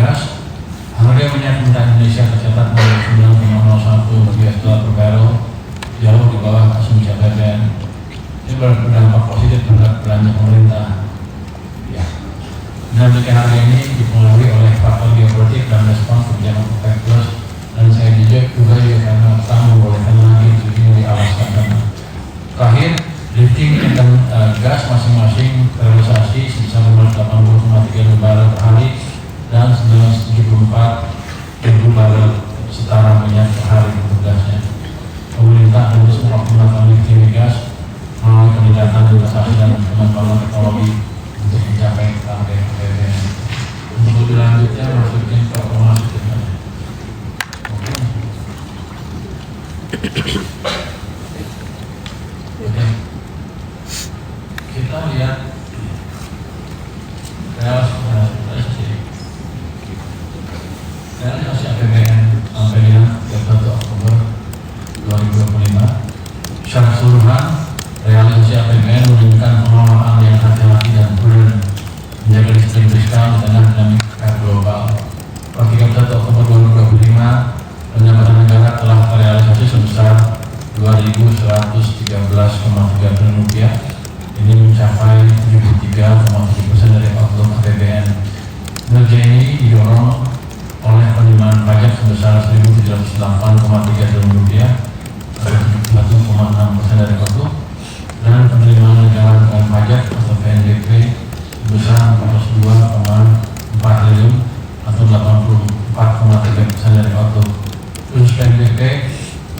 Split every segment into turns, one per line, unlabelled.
migas. Harga minyak mentah Indonesia tercatat mulai 9,01 US dollar per barrel, jauh di bawah asumsi APBN. Ini berdampak positif terhadap belanja pemerintah. Ya. Dinamika harga ini dipengaruhi oleh faktor geopolitik dan respons kebijakan OPEC Plus, dan saya juga karena tak membolehkan lagi ini dialaskan. Terakhir, lifting dan gas masing-masing terrealisasi sebesar 580,3 barel per hari dan 974.000 barel setara minyak per hari untuk gasnya. Pemerintah harus mengoptimalkan lifting gas melalui peningkatan investasi dan pengembangan teknologi untuk mencapai target APBN. Untuk lebih lanjutnya masukin ke informasi berikutnya. Oke. Kita lihat realisasi APBN sampai dengan 31 Oktober 2025. Secara keseluruhan, realisasi APBN menunjukkan pengelolaan yang hati-hati dan prudent, menjaga disiplin fiskal di tengah dinamika global. Per 31 Oktober 2025, pendapatan negara telah terrealisasi sebesar 2.113,3 triliun rupiah. Ini mencapai 73,7% dari outlook APBN. Kinerja ini didorong oleh penerimaan pajak sebesar 1.708,3 triliun rupiah, atau 71,6% dari outlook, dan penerimaan negara bukan pajak atau PNBP sebesar 42,4 triliun atau 84,3% dari outlook. Khusus PNBP,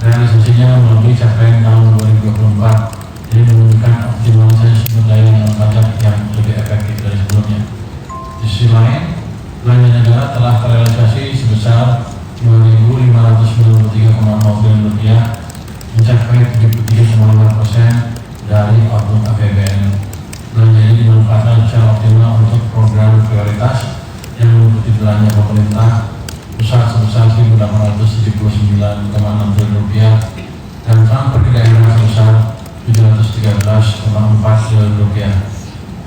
realisasinya melebihi capaian tahun 2024. Jadi menunjukkan optimalisasi sumber daya dalam pajak yang lebih efektif dari sebelumnya. Di sisi lain, belanja negara telah terrealisasi sebesar 2.593,0 triliun rupiah, mencapai 73,5% dari outlook APBN. Belanja ini dimanfaatkan secara optimal untuk program prioritas yang meliputi belanja pemerintah pusat sebesar 1.879,6 triliun rupiah dan transfer ke daerah sebesar 713,4 triliun rupiah.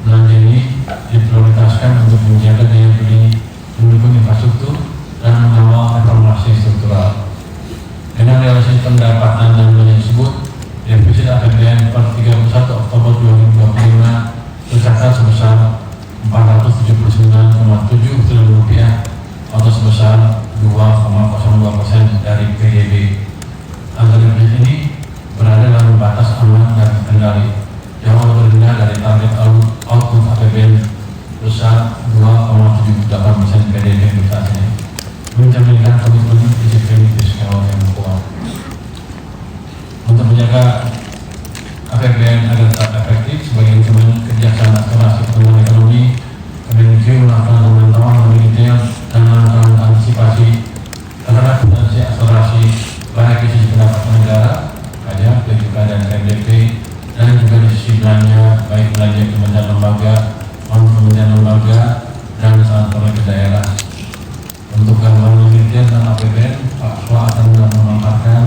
Belanja ini diprioritaskan untuk menjaga daya beli, mendukung infrastruktur, dan mengawal reformasi struktural. Dengan realisasi pendapatan dan belanja tersebut, defisit APBN per 31 Oktober 2025 tercatat sebesar 479,7 triliun rupiah atau sebesar 2,02% dari PDB. Angka defisit ini berada dalam batas aman dan terkendali, jauh lebih rendah dari target outlook APBN besar 2,78% PDB saat ini, mencerminkan komitmen disiplin fiskal yang kuat. Untuk menjaga APBN agar tetap efektif sebagai instrumen kerjasama akselerasi pertumbuhan ekonomi, Kemenkeu melakukan pemantauan lebih detail dan melakukan antisipasi terhadap potensi akselerasi baik di sisi pendapatan negara, pajak, BPK dan PNBP, dan juga di sisi belanja, baik belanja kementerian lembaga, kementerian lembaga, dan transfer ke daerah. Untuk gambaran lebih detail tentang APBN, Pak Swa akan memaparkan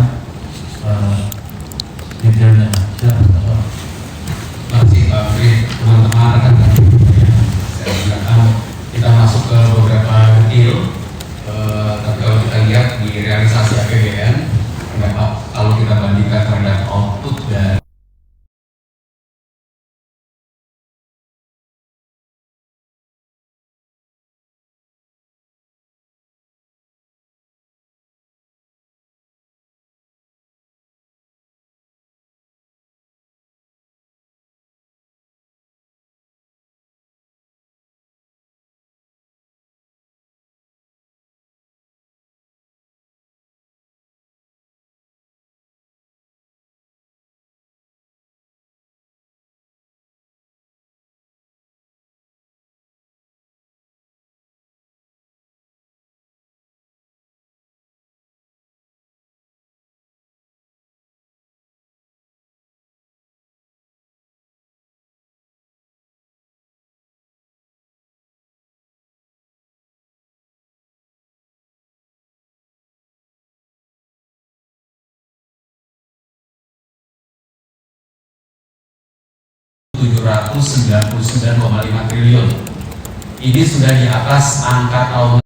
detailnya. Silakan Pak Swa.
Terima kasih Pak Fri, teman-teman rekan saya silakan kita masuk ke beberapa detail. Tapi kalau kita lihat di realisasi APBN, kalau kita bandingkan terhadap output dan Rp799,5 triliun. Ini sudah di atas angka tahun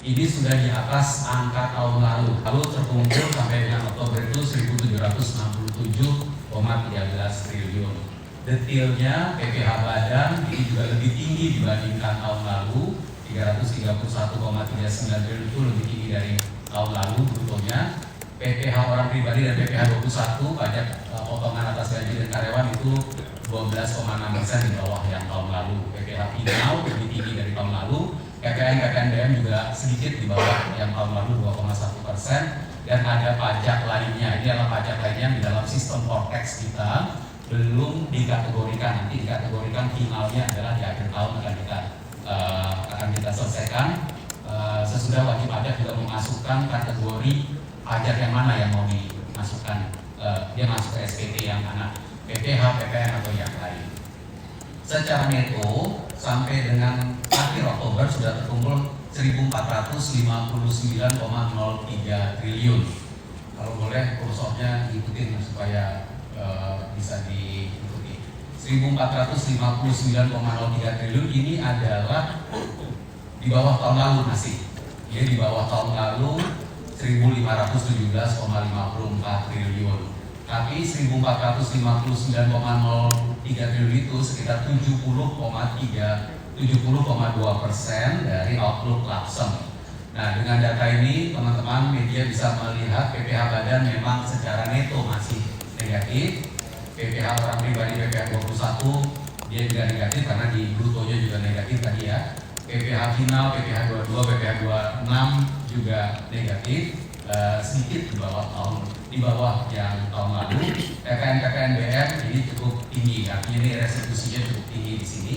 ini sudah di atas angka tahun lalu. Lalu terkumpul sampai dengan Oktober itu 1.767,13 triliun. Detailnya PPH Badan ini juga lebih tinggi dibandingkan tahun lalu, 331,39 triliun itu lebih tinggi dari tahun lalu brutonya. PPH orang pribadi dan PPH 21 pajak potongan atas gaji dan karyawan itu 12,6% di bawah yang tahun lalu. PPH final lebih tinggi dari tahun lalu. PPN juga sedikit di bawah yang tahun lalu 2,1%. Dan ada pajak lainnya. Ini adalah pajak lainnya di dalam sistem Cortex kita belum dikategorikan. Nanti dikategorikan finalnya adalah di akhir tahun akan kita selesaikan. Sesudah wajib pajak juga memasukkan kategori pajak yang mana yang mau dimasukkan. Dia masuk ke SPT yang mana, PPH, PPN atau yang lain. Secara neto sampai dengan akhir Oktober sudah terkumpul 1.459,03 triliun. Kalau boleh kursornya diikutin supaya bisa diikuti. 1.459,03 triliun ini adalah di bawah tahun lalu masih. Dia di bawah tahun lalu 1.517,54 triliun. Tapi 1.459,03 triliun itu sekitar 70,2% dari outlook Lapsem. Nah, dengan data ini teman-teman media bisa melihat PPH Badan memang secara neto masih negatif. PPH orang pribadi PPH 21 dia juga negatif karena di brutonya juga negatif tadi ya. PPH final, PPH 22, PPH 26 juga negatif, sedikit di bawah yang tahun lalu. PPN BM ini cukup tinggi, artinya ini restitusinya cukup tinggi di sini.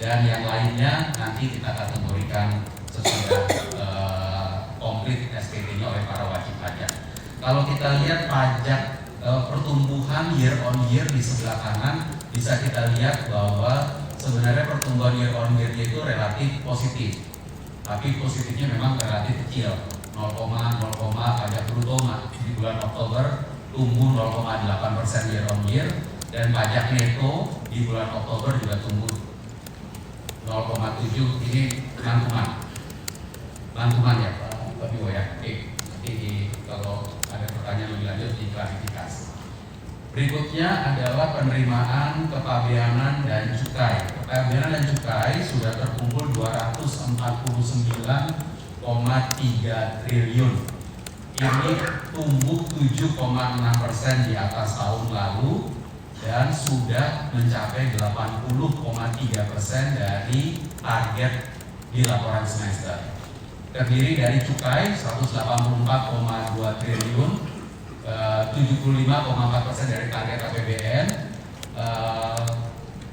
Dan yang lainnya nanti kita kategorikan sesudah komplit SPT-nya oleh para wajib pajak. Kalau kita lihat pajak pertumbuhan year on year di sebelah kanan, bisa kita lihat bahwa sebenarnya pertumbuhan year on year itu relatif positif, tapi positifnya memang relatif kecil, 0,0 pajak bruto di bulan Oktober tumbuh 0,8% year on year, dan pajak neto di bulan Oktober juga tumbuh 0,7. Ini rangkuman ya Pak Biwo ya. Nanti kalau ada pertanyaan lebih lanjut diklarifikasi. Berikutnya adalah penerimaan kepabeanan dan cukai. Kepabeanan dan cukai sudah terkumpul 249,3 triliun. Ini tumbuh 7,6% di atas tahun lalu dan sudah mencapai 80,3% dari target di laporan semester. Terdiri dari cukai 184,2 triliun, 75,4% dari target APBN.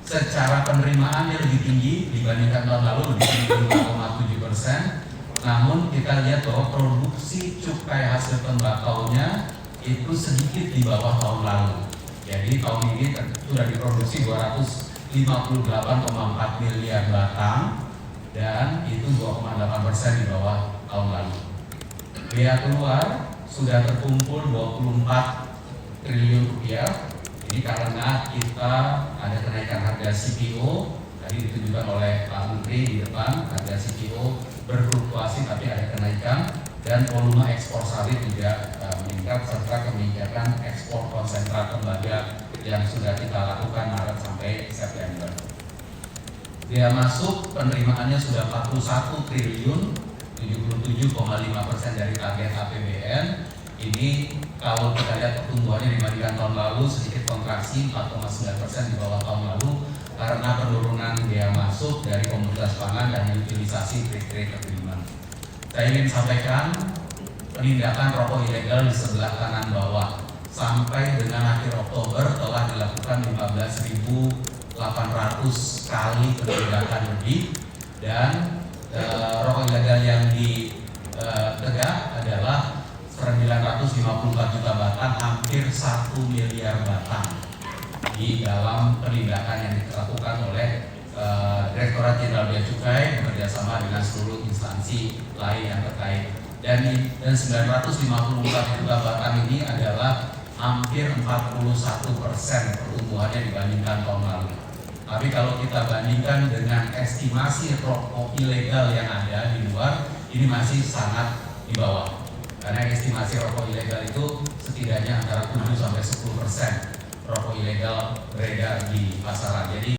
Secara penerimaannya lebih tinggi dibandingkan tahun lalu, lebih tinggi 5,7%. Namun kita lihat bahwa produksi cukai hasil tembakaunya itu sedikit di bawah tahun lalu. Jadi tahun ini sudah diproduksi 258,4 miliar batang dan itu 2,8% di bawah tahun lalu. Bea keluar sudah terkumpul 24 triliun rupiah. Ini karena kita ada kenaikan harga CPO, tadi ditunjukkan oleh Pak Menteri di depan, harga CPO berfluktuasi tapi ada kenaikan, dan volume ekspor sawit juga meningkat serta kebijakan ekspor konsentrat tembaga yang sudah kita lakukan Maret sampai September. Bea masuk penerimaannya sudah 41 triliun, 77,5% dari target APBN. Ini kalau kita lihat pertumbuhannya dibandingkan tahun lalu sedikit kontraksi 4,9% di bawah tahun lalu karena penurunan bea masuk dari komoditas pangan dan utilisasi trade agreement. Saya ingin sampaikan penindakan rokok ilegal di sebelah kanan bawah. Sampai dengan akhir Oktober telah dilakukan 15.800 kali penindakan lebih, dan rokok ilegal yang ditegak adalah 954 juta batang, hampir 1 miliar batang di dalam penindakan yang dilakukan oleh Direktorat Jenderal Bea Cukai bekerjasama dengan seluruh instansi lain yang terkait. Dan 954 juta batang ini adalah hampir 41% pertumbuhannya dibandingkan tahun lalu. Tapi kalau kita bandingkan dengan estimasi rokok ilegal yang ada di luar, ini masih sangat di bawah. Karena estimasi rokok ilegal itu setidaknya antara 7 sampai 10% rokok ilegal beredar di pasaran. Jadi